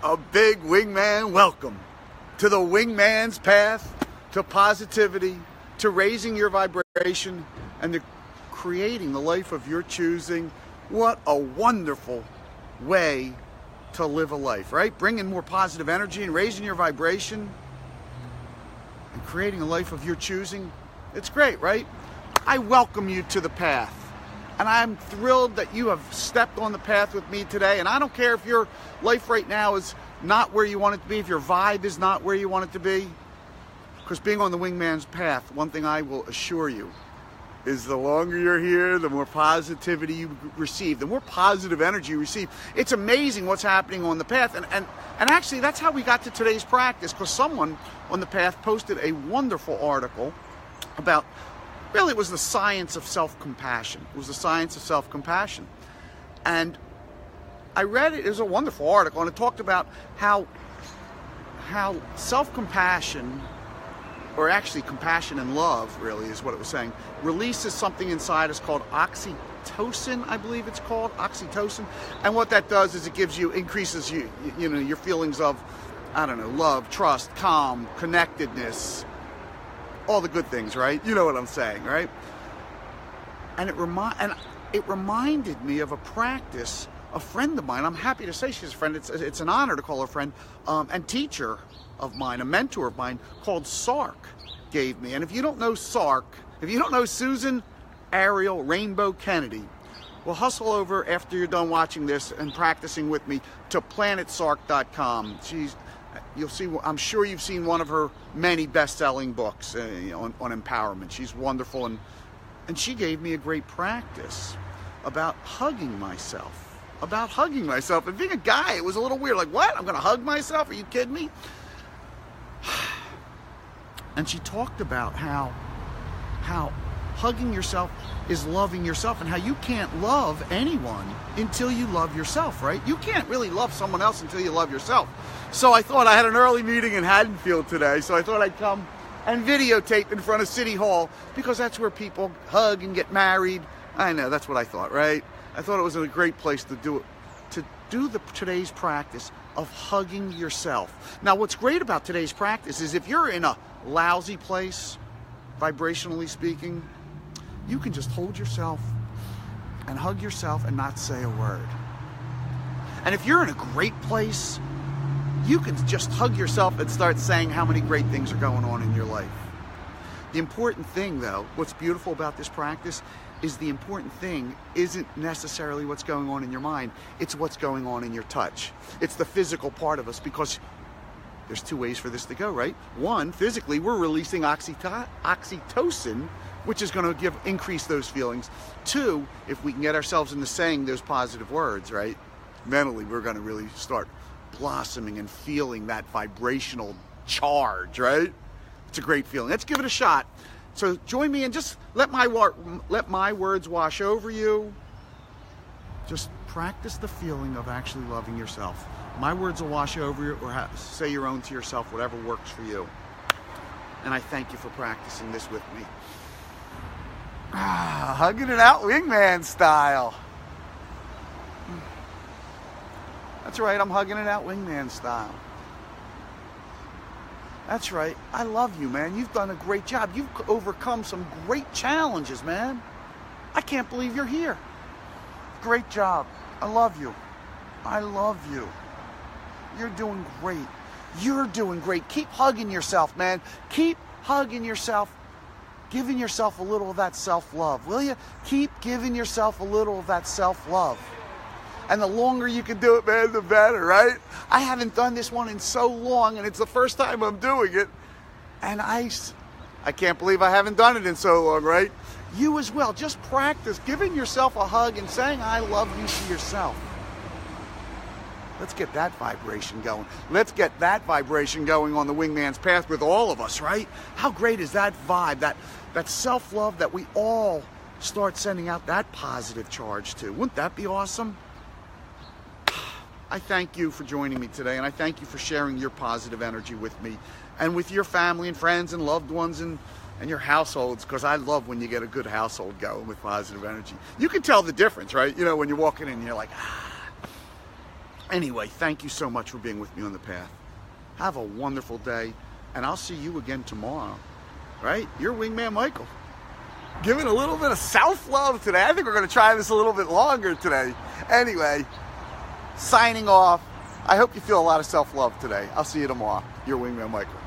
A big Wingman welcome to the Wingman's path to positivity, to raising your vibration, and to creating the life of your choosing. What a wonderful way to live a life, right? Bringing more positive energy and raising your vibration and creating a life of your choosing. It's great, right? I welcome you to the path. And I'm thrilled that you have stepped on the path with me today. And I don't care if your life right now is not where you want it to be, if your vibe is not where you want it to be. Because being on the Wingman's path, one thing I will assure you is the longer you're here, the more positivity you receive, the more positive energy you receive. It's amazing what's happening on the path. And actually, that's how we got to today's practice, because someone on the path posted a wonderful article about, really, it was the science of self-compassion. It was the science of self-compassion. And I read it. It was a wonderful article, and it talked about how self-compassion, or actually compassion and love, really, is what it was saying, releases something inside us called oxytocin, I believe it's called, oxytocin. And what that does is it increases your feelings of, love, trust, calm, connectedness, all the good things, right? You know what I'm saying, right? And it reminded me of a practice a friend of mine, I'm happy to say she's a friend, it's an honor to call her a friend, and teacher of mine, a mentor of mine, called Sark, gave me. And if you don't know Sark, if you don't know Susan Ariel Rainbow Kennedy, well, hustle over after you're done watching this and practicing with me to planetsark.com. You'll see, I'm sure you've seen one of her many best-selling books on empowerment. She's wonderful, and she gave me a great practice about hugging myself. And being a guy, it was a little weird. Like, what? I'm going to hug myself? Are you kidding me? And she talked about how hugging yourself is loving yourself, and how you can't love anyone until you love yourself, right? You can't really love someone else until you love yourself. So I thought, I had an early meeting in Haddonfield today, so I thought I'd come and videotape in front of City Hall, because that's where people hug and get married. I know, that's what I thought, right? I thought it was a great place to do it, today's practice of hugging yourself. Now, what's great about today's practice is if you're in a lousy place, vibrationally speaking, you can just hold yourself and hug yourself and not say a word. And if you're in a great place, you can just hug yourself and start saying how many great things are going on in your life. The important thing, though, what's beautiful about this practice is the important thing isn't necessarily what's going on in your mind, it's what's going on in your touch. It's the physical part of us, because there's two ways for this to go, right? One, physically, we're releasing oxytocin, which is going to increase those feelings. Two, if we can get ourselves into saying those positive words, right? Mentally, we're going to really start blossoming and feeling that vibrational charge, right? It's a great feeling. Let's give it a shot. So join me and just let my words wash over you. Just practice the feeling of actually loving yourself. My words will wash over you, or say your own to yourself, whatever works for you. And I thank you for practicing this with me. Hugging it out Wingman style. That's right, I'm hugging it out Wingman style. That's right. I love you, man. You've done a great job. You've overcome some great challenges, man. I can't believe you're here. Great job. I love you. I love you. You're doing great. You're doing great. Keep hugging yourself, man. Keep hugging yourself. Giving yourself a little of that self-love, will you? Keep giving yourself a little of that self-love. And the longer you can do it, man, the better, right? I haven't done this one in so long, and it's the first time I'm doing it. And I can't believe I haven't done it in so long, right? You as well. Just practice giving yourself a hug and saying, I love you to yourself. Let's get that vibration going. Let's get that vibration going on the Wingman's path with all of us, right? How great is that vibe, that self-love that we all start sending out that positive charge to? Wouldn't that be awesome? I thank you for joining me today, and I thank you for sharing your positive energy with me and with your family and friends and loved ones and your households, because I love when you get a good household going with positive energy. You can tell the difference, right? You know, when you're walking in and you're like, Anyway, thank you so much for being with me on the path. Have a wonderful day, and I'll see you again tomorrow. Right? Your Wingman Michael. Giving a little bit of self-love today. I think we're going to try this a little bit longer today. Anyway, signing off. I hope you feel a lot of self-love today. I'll see you tomorrow. Your Wingman Michael.